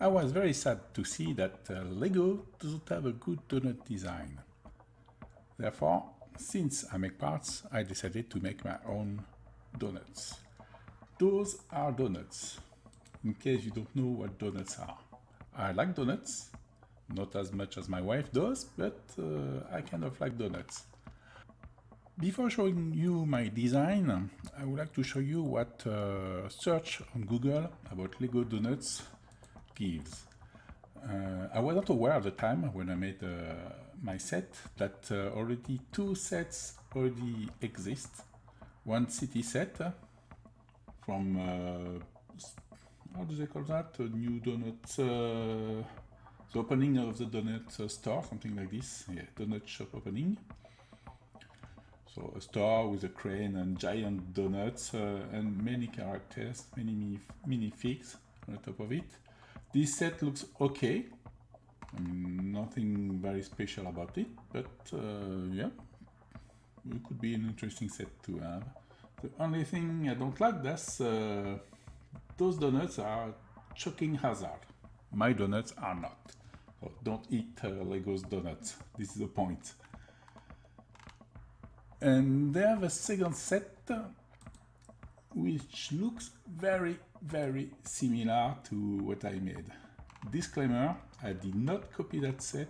I was very sad to see that Lego doesn't have a good donut design. Therefore, since I make parts, I decided to make my own donuts. Those are donuts, in case you don't know what donuts are. I like donuts, not as much as my wife does, but I kind of like donuts. Before showing you my design, I would like to show you what search on Google about Lego donuts gives. I was not aware at the time when I made my set that already two sets already exist. One city set from, how do they call that? New donuts, the opening of the donut store, something like this. Yeah, donut shop opening. So a store with a crane and giant donuts and many characters, many minifigs on top of it. This set looks okay. I mean, nothing very special about it, but yeah, it could be an interesting set to have. The only thing I don't like is those donuts are choking hazard. My donuts are not. So don't eat Lego's donuts. This is the point. And they have a second set which looks very similar to what I made. Disclaimer, I did not copy that set.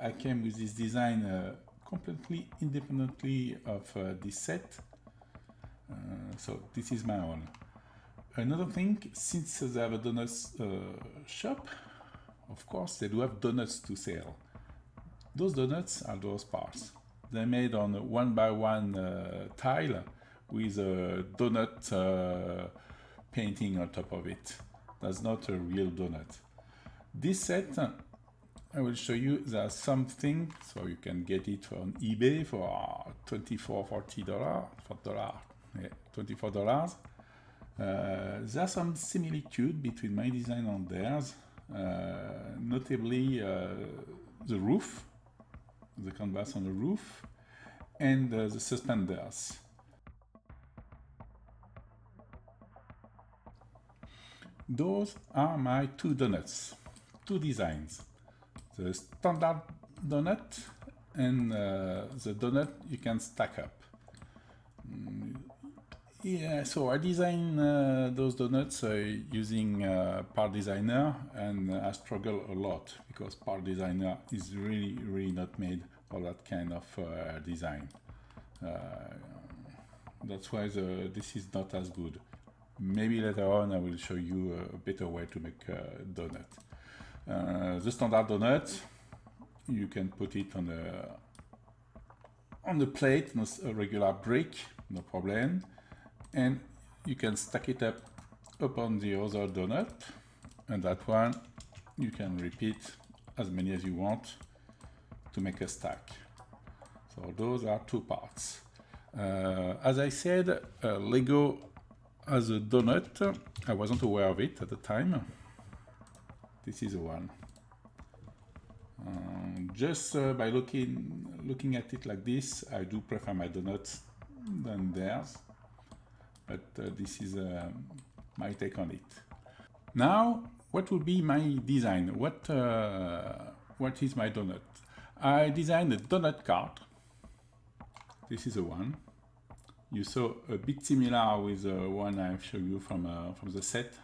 I came with this design completely independently of this set. So this is my own. Another thing, since they have a donuts shop, of course they do have donuts to sell. Those donuts are those parts. They're made on a 1x1 tile with a donut painting on top of it. That's not a real donut. This set, I will show you, there's something, so you can get it on eBay for $24, $24. There's some similitude between my design and theirs, notably the roof, the canvas on the roof, and the suspenders. Those are my two donuts, two designs. The standard donut and the donut you can stack up. Yeah, so I design those donuts using Part Designer, and I struggle a lot because Part Designer is really not made for that kind of design. That's why this is not as good. Maybe later on I will show you a better way to make a donut. The standard donut, you can put it on the plate, on a regular brick, no problem. And you can stack it up upon the other donut, and that one you can repeat as many as you want to make a stack. So those are two parts. As I said, Lego has a donut. I wasn't aware of it at the time. This is the one. Just by looking at it like this, I do prefer my donuts than theirs. But this is my take on it. Now, what will be my design? What is my donut? I designed a donut cart. This is the one. You saw a bit similar with the one I showed you from the set,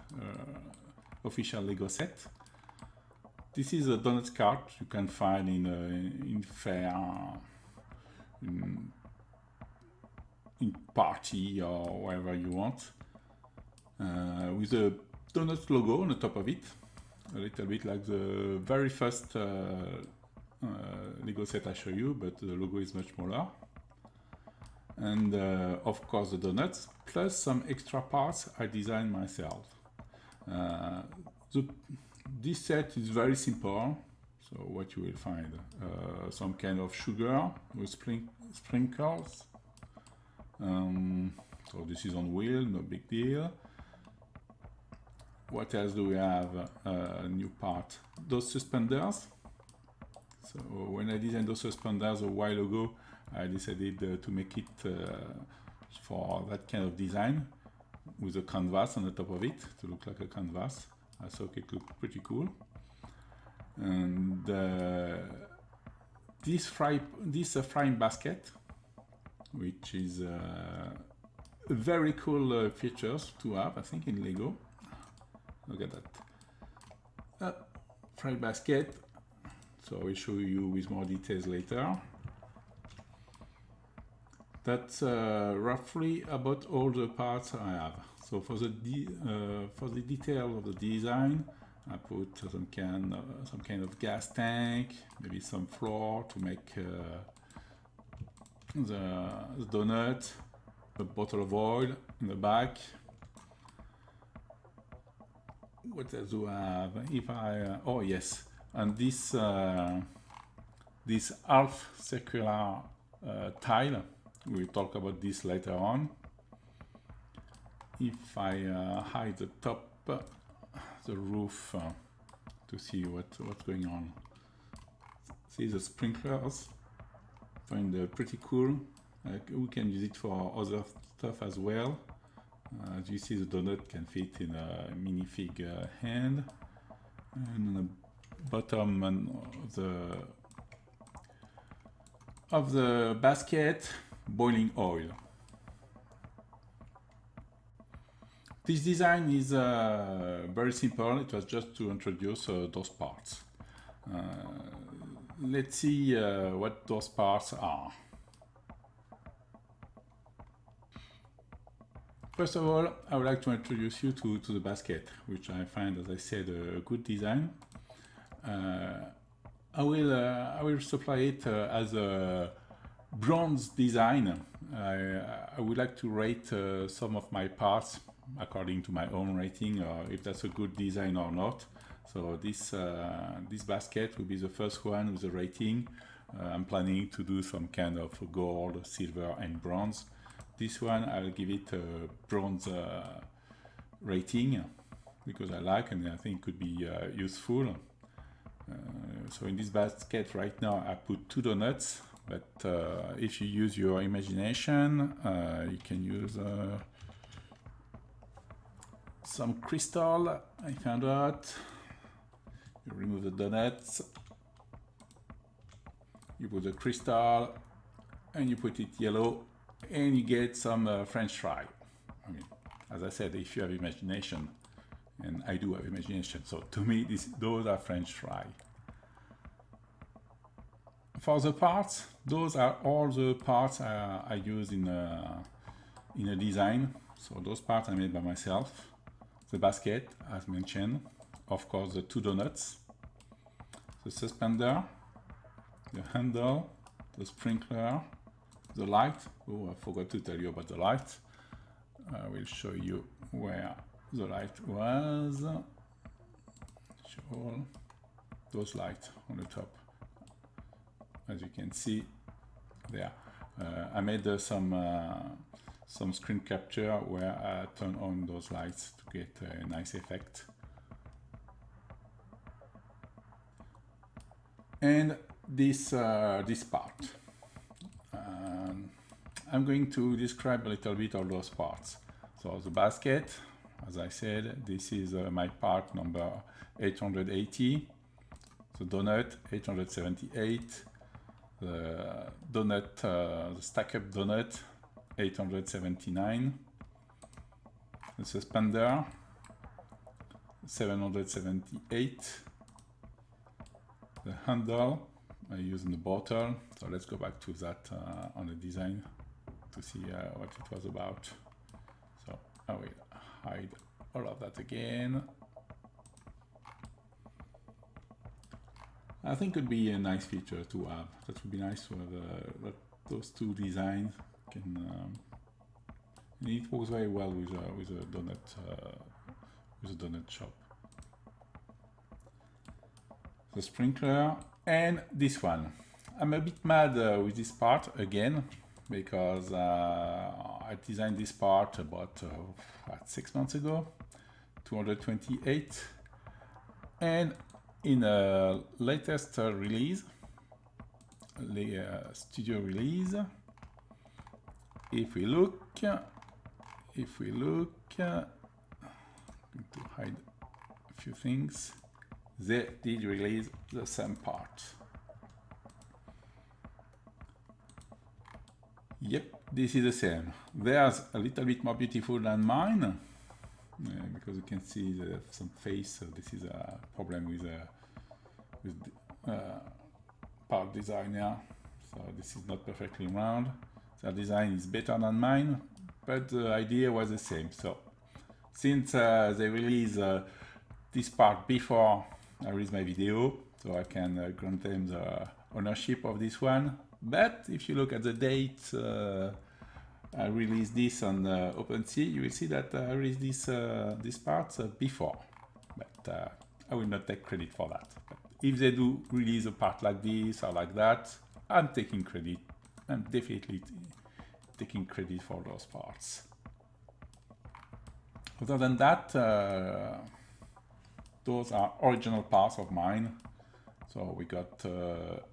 official Lego set. This is a donut cart you can find in fair, in party or wherever you want, with a donut logo on the top of it, a little bit like the very first Lego set I show you, but the logo is much smaller. And of course the donuts, plus some extra parts I designed myself. This set is very simple, so what you will find, some kind of sugar with sprinkles. So this is on wheel, no big deal. What else do we have? A new part, those suspenders. So when I designed those suspenders a while ago, I decided to make it for that kind of design with a canvas on the top of it to look like a canvas. I thought it looked pretty cool. And this frying basket, which is very cool features to have, I think, in Lego. Look at that. Fry basket. So I will show you with more details later. That's roughly about all the parts I have. So for the detail of the design, I put some kind of gas tank, maybe some floor to make the donut, a bottle of oil in the back. What else do I have? If I oh yes, and this half circular tile. We'll talk about this later on. If I hide the top, the roof, to see what's going on. See the sprinklers. Find pretty cool. We can use it for other stuff as well. As you see, the donut can fit in a minifig hand. And on the bottom of the basket, boiling oil. This design is very simple. It was just to introduce those parts. Let's see what those parts are. First of all, I would like to introduce you to the basket, which I find, as I said, a good design. I will supply it as a bronze design. I would like to rate some of my parts according to my own rating, or if that's a good design or not. So this basket will be the first one with a rating. I'm planning to do some kind of gold, silver and bronze. This one I'll give it a bronze rating because I like and I think it could be useful. So in this basket right now I put 2 donuts, but if you use your imagination, you can use some crystal. I found out. You remove the donuts, you put the crystal, and you put it yellow, and you get some French fry. I mean, as I said, if you have imagination, and I do have imagination, so to me, those are French fry. For the parts, those are all the parts I use in a design. So those parts I made by myself. The basket, as mentioned, of course the 2 donuts, the suspender, the handle, the sprinkler, the light. Oh, I forgot to tell you about the light. I will show you where the light was. Show those lights on the top. As you can see there. I made some screen capture where I turn on those lights to get a nice effect. And this part. I'm going to describe a little bit all those parts. So the basket, as I said, this is my part number 880. The donut 878. The donut, the stack-up donut 879. The suspender 778. The handle I use in the bottle. So let's go back to that on the design to see what it was about. So I will hide all of that again. I think it would be a nice feature to have. That would be nice to have those 2 designs. And it works very well with a donut shop. The sprinkler and this one. I'm a bit mad with this part again because I designed this part about 6 months ago, 228, and in a latest release, studio release, if we look, I'm going to hide a few things. They did release the same part. Yep, this is the same. Theirs a little bit more beautiful than mine, because you can see they have some face. So this is a problem with part design here. So this is not perfectly round. Their design is better than mine, but the idea was the same. So since they release this part before I release my video, so I can grant them the ownership of this one. But if you look at the date I released this on OpenSea, you will see that I released this part before. But I will not take credit for that. But if they do release a part like this or like that, I'm taking credit. I'm definitely taking credit for those parts. Other than that, those are original parts of mine. So we got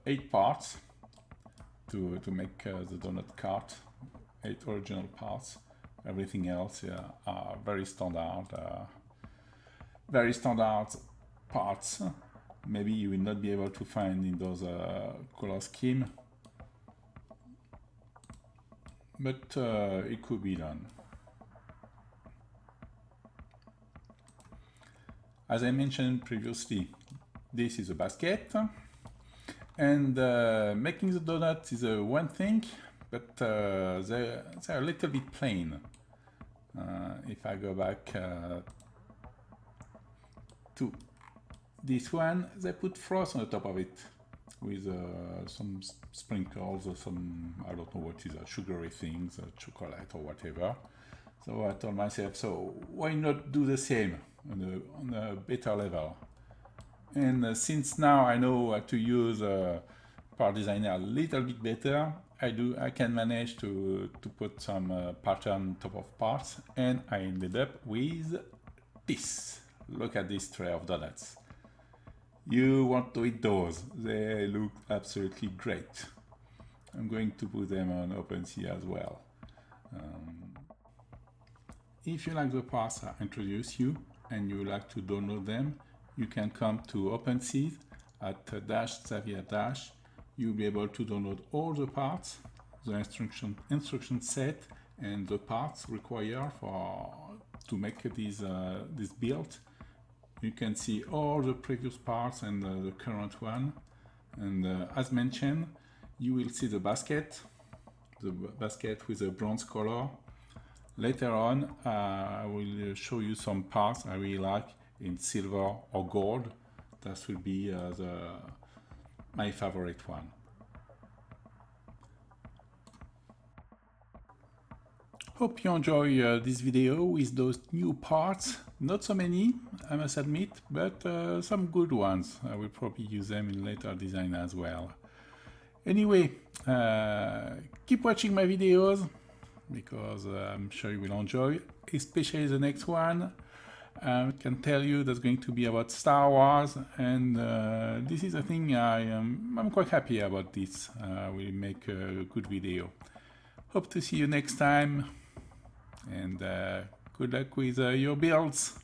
8 parts to make the donut cart, 8 original parts. Everything else are very standard parts. Maybe you will not be able to find in those color scheme, but it could be done. As I mentioned previously, this is a basket, and making the donuts is one thing, but they're a little bit plain. If I go back to this one, they put frost on the top of it with some sprinkles or some, I don't know what is, sugary things, chocolate or whatever. So I told myself, so why not do the same on a better level? And since now I know how to use Part Designer a little bit better, I can manage to put some pattern on top of parts, and I ended up with this. Look at this tray of donuts. You want to eat those. They look absolutely great. I'm going to put them on OpenSea as well. If you like the parts I introduced you and you like to download them, you can come to OpenSea at --Xavier-. You'll be able to download all the parts, the instruction set, and the parts required to make this build. You can see all the previous parts and the current one. And as mentioned, you will see the basket with a bronze color. Later on, I will show you some parts I really like in silver or gold. That will be my favorite one. Hope you enjoy this video with those new parts. Not so many, I must admit, but some good ones. I will probably use them in later design as well. Anyway, keep watching my videos, because I'm sure you will enjoy, especially the next one. I can tell you that's going to be about Star Wars, and this is a thing I'm quite happy about this. We'll make a good video. Hope to see you next time, and good luck with your builds.